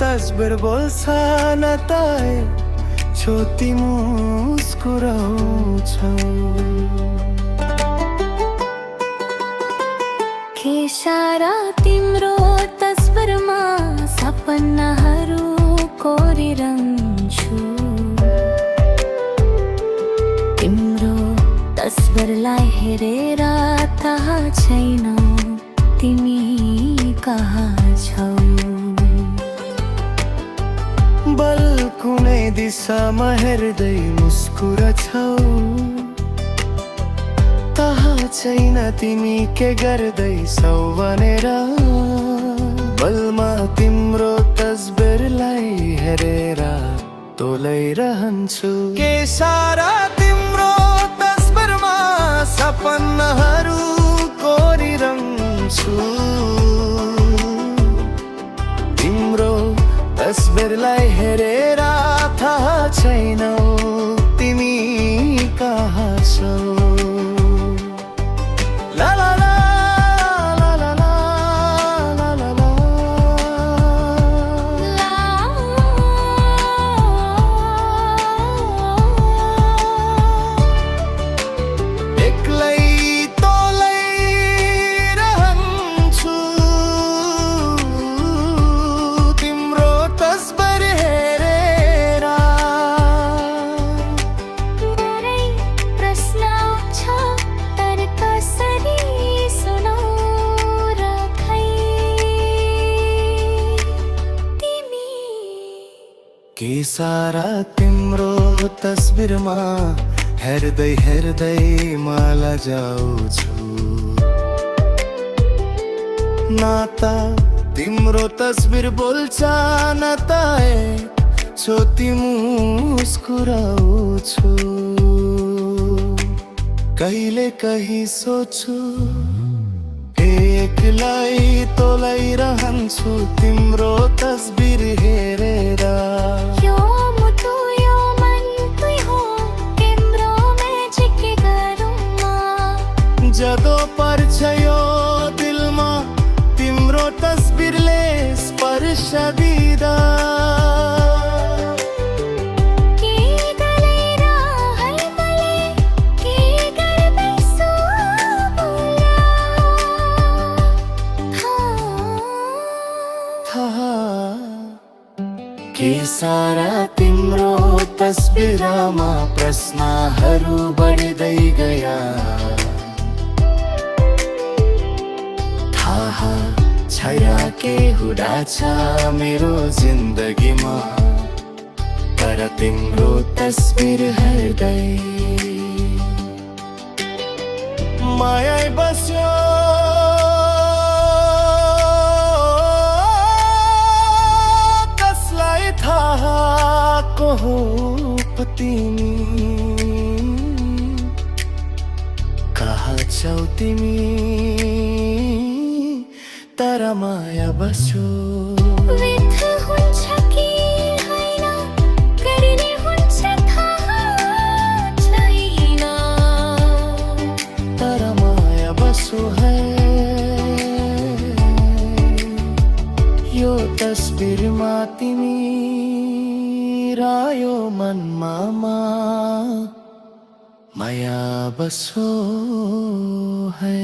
तस्बिर बोल्छ नताए छोती मुस्कुराउँछौ के सारा तिम्रो तस्बिरमा सपनाहरू कोरिरहन्छु तिम्रो तस्बिरलाई हेरेर थाहा छैन तिमी कहाँ छौ बल कुनै दिशामा हेर्दै मुस्कुराछौ थाहा छैन तिमी के गर्दैछौ भनेर बलमा तिम्रो तस्बिरलाई हेरेर तोलाइरहन्छु के सारा तिम्रो तस्बिरमा सपनाहरू कोरिरहन्छु तिम्रो तस्बिरलाई हेरेर थाहा छैनौ तिमी कहाँ छौ ला ला ला ला ला ला ला ला ला एक्लै तोलाइरहन्छु तिम्रो तस्बिर हेरेर धेरै प्रश्न आउँछ तर कसरी सुनाउ र खै तिमी के सारा तिम्रो तस्बिरमा हेर्दै हेर्दै माला जाउँछु नाता तिम्रो तस्बिर बोल्छ नताए छोती मुस्कुराउँछु कहिले कहीँ सोच्छु एक्लै तोलाइरहन्छु तिम्रो तस्बिर हेरेर यो मुटु यो मन तुई हो तिम्रो म्याजिक गरौँमा जदो पर्छ यो दिलमा तिम्रो तस्बिरले स्पर्श दिँदा के गलेर हलमले के गर्दैछु बोला थाहा के सारा तिम्रो तस्बिरमा प्रश्नहरू बढ्दै गया थाहा छैन के हुँदैछ मेरो जिन्दगीमा तर तिम्रो तस्बिर हेर्दै माया बस्यो कसलाई थाहा को हो तिमी कहाँ छौ तिमी तर माया बस्यो व्यथ हुन्छ कि होइन गर्ने हुन्छ थाहा छैन तर माया बस्यो है यो तस्बिरमा तिमी र यो मनमा माया बस्यो है।